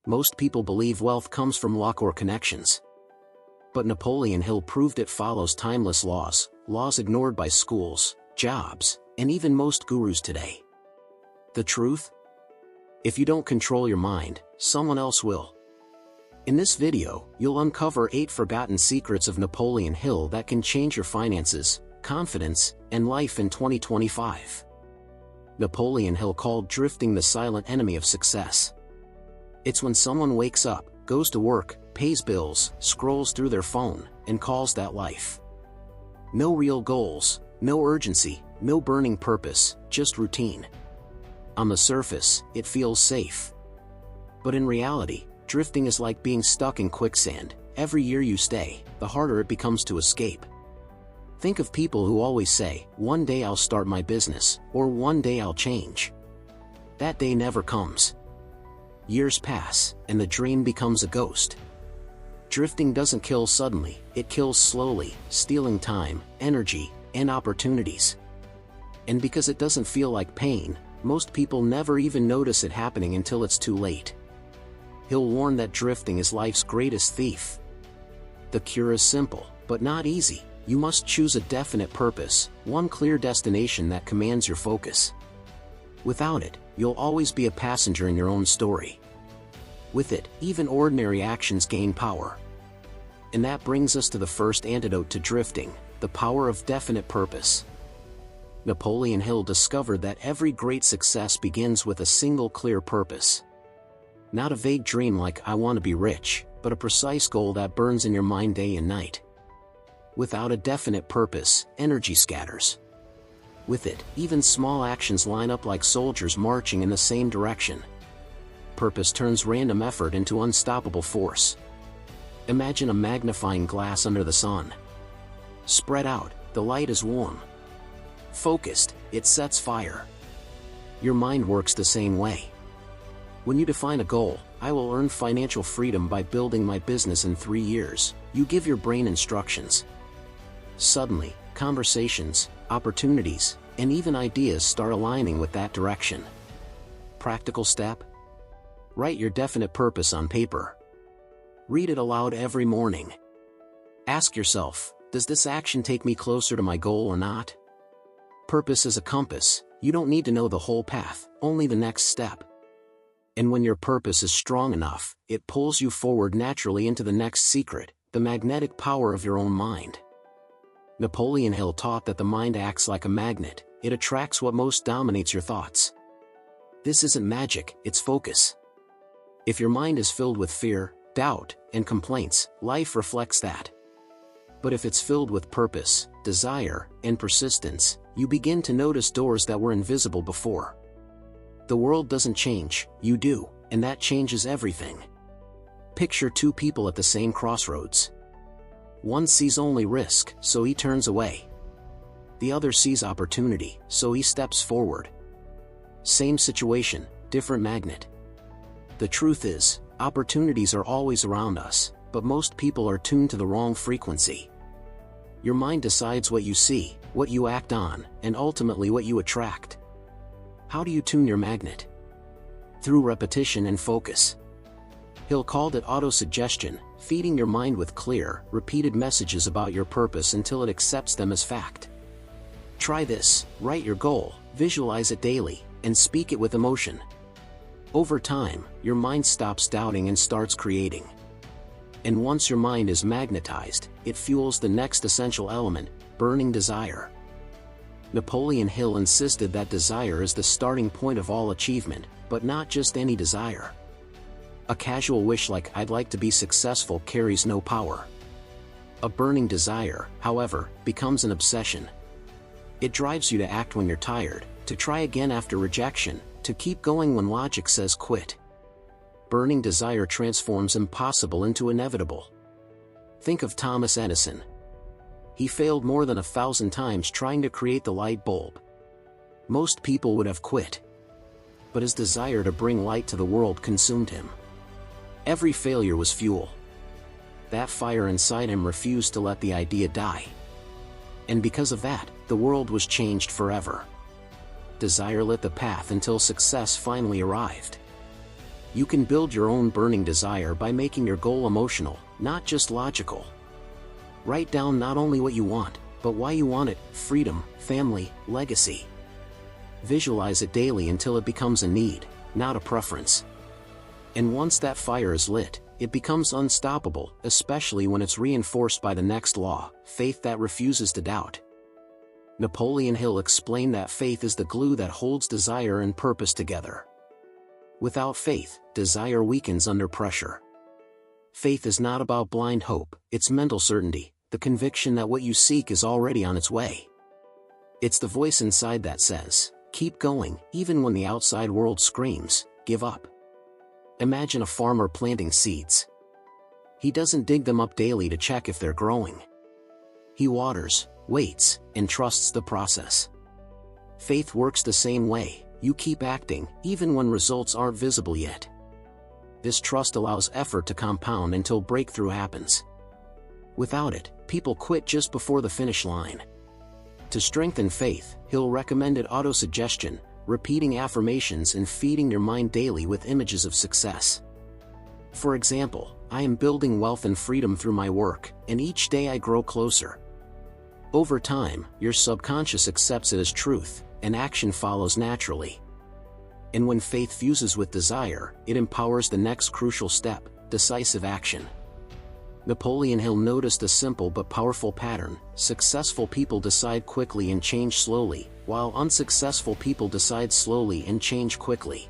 Most people believe wealth comes from luck or connections. But Napoleon Hill proved it follows timeless laws, laws ignored by schools, jobs, and even most gurus today. The truth? If you don't control your mind, someone else will. In this video, you'll uncover 8 forgotten secrets of Napoleon Hill that can change your finances, confidence, and life in 2025. Napoleon Hill called drifting the silent enemy of success. It's when someone wakes up, goes to work, pays bills, scrolls through their phone, and calls that life. No real goals, no urgency, no burning purpose, just routine. On the surface, it feels safe. But in reality, drifting is like being stuck in quicksand. Every year you stay, the harder it becomes to escape. Think of people who always say, "One day I'll start my business," or "One day I'll change." That day never comes. Years pass, and the dream becomes a ghost. Drifting doesn't kill suddenly, it kills slowly, stealing time, energy, and opportunities. And because it doesn't feel like pain, most people never even notice it happening until it's too late. He'll warn that drifting is life's greatest thief. The cure is simple, but not easy. You must choose a definite purpose, one clear destination that commands your focus. Without it, you'll always be a passenger in your own story. With it, even ordinary actions gain power. And that brings us to the first antidote to drifting, the power of definite purpose. Napoleon Hill discovered that every great success begins with a single clear purpose. Not a vague dream like "I want to be rich," but a precise goal that burns in your mind day and night. Without a definite purpose, energy scatters. With it, even small actions line up like soldiers marching in the same direction. Purpose turns random effort into unstoppable force. Imagine a magnifying glass under the sun. Spread out, the light is warm. Focused, it sets fire. Your mind works the same way. When you define a goal, "I will earn financial freedom by building my business in 3 years," you give your brain instructions. Suddenly, conversations, opportunities, and even ideas start aligning with that direction. Practical step? Write your definite purpose on paper. Read it aloud every morning. Ask yourself, does this action take me closer to my goal or not? Purpose is a compass. You don't need to know the whole path, only the next step. And when your purpose is strong enough, it pulls you forward naturally into the next secret, the magnetic power of your own mind. Napoleon Hill taught that the mind acts like a magnet. It attracts what most dominates your thoughts. This isn't magic, it's focus. If your mind is filled with fear, doubt, and complaints, life reflects that. But if it's filled with purpose, desire, and persistence, you begin to notice doors that were invisible before. The world doesn't change, you do, and that changes everything. Picture 2 people at the same crossroads. One sees only risk, so he turns away. The other sees opportunity, so he steps forward. Same situation, different magnet. The truth is, opportunities are always around us, but most people are tuned to the wrong frequency. Your mind decides what you see, what you act on, and ultimately what you attract. How do you tune your magnet? Through repetition and focus. Hill called it autosuggestion, feeding your mind with clear, repeated messages about your purpose until it accepts them as fact. Try this: write your goal, visualize it daily, and speak it with emotion. Over time, your mind stops doubting and starts creating. And once your mind is magnetized, it fuels the next essential element, burning desire. Napoleon Hill insisted that desire is the starting point of all achievement, but not just any desire. A casual wish like "I'd like to be successful" carries no power. A burning desire, however, becomes an obsession. It drives you to act when you're tired, to try again after rejection, to keep going when logic says quit. Burning desire transforms impossible into inevitable. Think of Thomas Edison. He failed more than 1,000 times trying to create the light bulb. Most people would have quit. But his desire to bring light to the world consumed him. Every failure was fuel. That fire inside him refused to let the idea die. And because of that, the world was changed forever. Desire lit the path until success finally arrived. You can build your own burning desire by making your goal emotional, not just logical. Write down not only what you want, but why you want it: freedom, family, legacy. Visualize it daily until it becomes a need, not a preference. And once that fire is lit, it becomes unstoppable, especially when it's reinforced by the next law: faith that refuses to doubt. Napoleon Hill explained that faith is the glue that holds desire and purpose together. Without faith, desire weakens under pressure. Faith is not about blind hope, it's mental certainty, the conviction that what you seek is already on its way. It's the voice inside that says, keep going, even when the outside world screams, give up. Imagine a farmer planting seeds. He doesn't dig them up daily to check if they're growing. He waters, waits, and trusts the process. Faith works the same way. You keep acting, even when results aren't visible yet. This trust allows effort to compound until breakthrough happens. Without it, people quit just before the finish line. To strengthen faith, Hill recommended autosuggestion, repeating affirmations and feeding your mind daily with images of success. For example, I am building wealth and freedom through my work, and each day I grow closer. Over time, your subconscious accepts it as truth, and action follows naturally. And when faith fuses with desire, it empowers the next crucial step: decisive action. Napoleon Hill noticed a simple but powerful pattern: successful people decide quickly and change slowly, while unsuccessful people decide slowly and change quickly.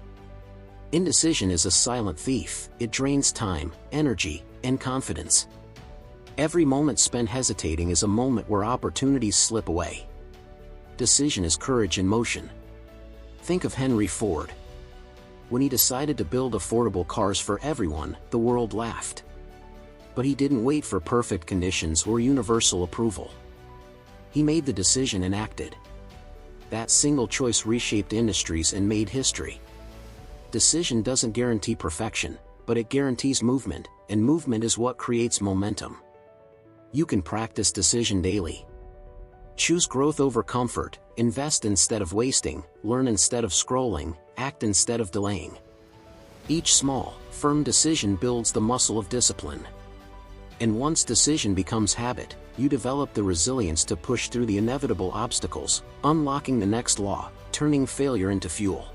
Indecision is a silent thief. It drains time, energy, and confidence. Every moment spent hesitating is a moment where opportunities slip away. Decision is courage in motion. Think of Henry Ford. When he decided to build affordable cars for everyone, the world laughed. But he didn't wait for perfect conditions or universal approval. He made the decision and acted. That single choice reshaped industries and made history. Decision doesn't guarantee perfection, but it guarantees movement, and movement is what creates momentum. You can practice decision daily. Choose growth over comfort, invest instead of wasting, learn instead of scrolling, act instead of delaying. Each small, firm decision builds the muscle of discipline. And once decision becomes habit, you develop the resilience to push through the inevitable obstacles, unlocking the next law, turning failure into fuel.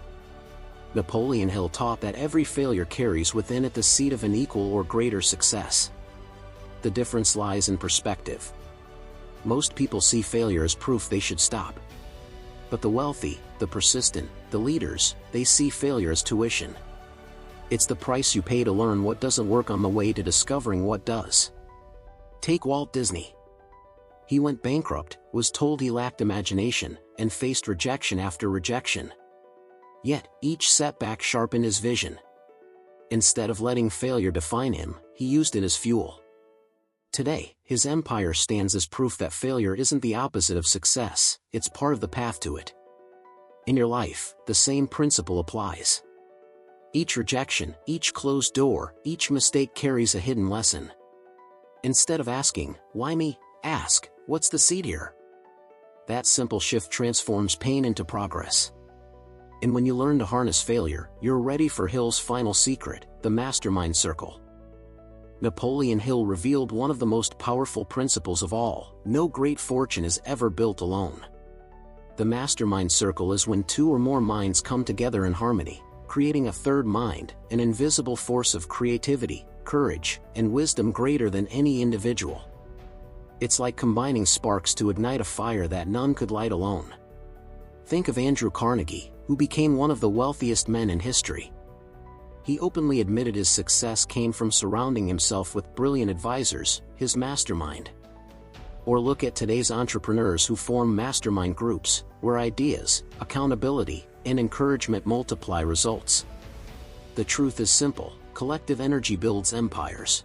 Napoleon Hill taught that every failure carries within it the seed of an equal or greater success. The difference lies in perspective. Most people see failure as proof they should stop. But the wealthy, the persistent, the leaders, they see failure as tuition. It's the price you pay to learn what doesn't work on the way to discovering what does. Take Walt Disney. He went bankrupt, was told he lacked imagination, and faced rejection after rejection. Yet, each setback sharpened his vision. Instead of letting failure define him, he used it as fuel. Today, his empire stands as proof that failure isn't the opposite of success, it's part of the path to it. In your life, the same principle applies. Each rejection, each closed door, each mistake carries a hidden lesson. Instead of asking, "Why me?" ask, "What's the seed here?" That simple shift transforms pain into progress. And when you learn to harness failure, you're ready for Hill's final secret, the Mastermind Circle. Napoleon Hill revealed one of the most powerful principles of all: no great fortune is ever built alone. The Mastermind Circle is when two or more minds come together in harmony, creating a third mind, an invisible force of creativity, courage, and wisdom greater than any individual. It's like combining sparks to ignite a fire that none could light alone. Think of Andrew Carnegie, who became one of the wealthiest men in history. He openly admitted his success came from surrounding himself with brilliant advisors, his mastermind. Or look at today's entrepreneurs who form mastermind groups, where ideas, accountability, and encouragement multiply results. The truth is simple: collective energy builds empires.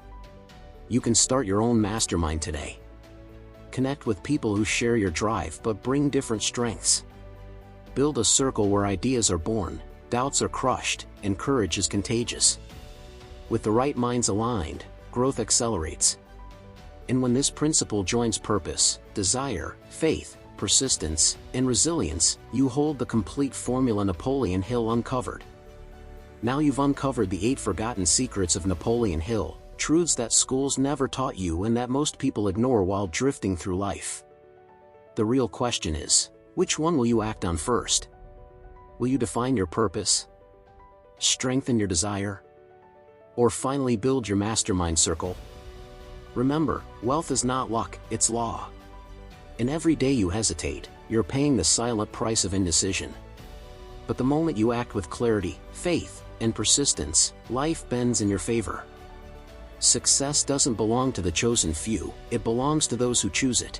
You can start your own mastermind today. Connect with people who share your drive but bring different strengths. Build a circle where ideas are born, doubts are crushed, and courage is contagious. With the right minds aligned, growth accelerates. And when this principle joins purpose, desire, faith, persistence, and resilience, you hold the complete formula Napoleon Hill uncovered. Now you've uncovered the 8 forgotten secrets of Napoleon Hill, truths that schools never taught you and that most people ignore while drifting through life. The real question is, which one will you act on first? Will you define your purpose? Strengthen your desire? Or finally build your mastermind circle? Remember, wealth is not luck, it's law. And every day you hesitate, you're paying the silent price of indecision. But the moment you act with clarity, faith, and persistence, life bends in your favor. Success doesn't belong to the chosen few, it belongs to those who choose it.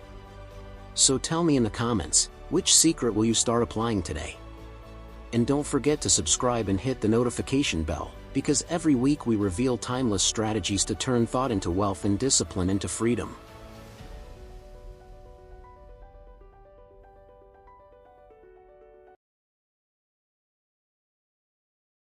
So tell me in the comments, which secret will you start applying today? And don't forget to subscribe and hit the notification bell, because every week we reveal timeless strategies to turn thought into wealth and discipline into freedom.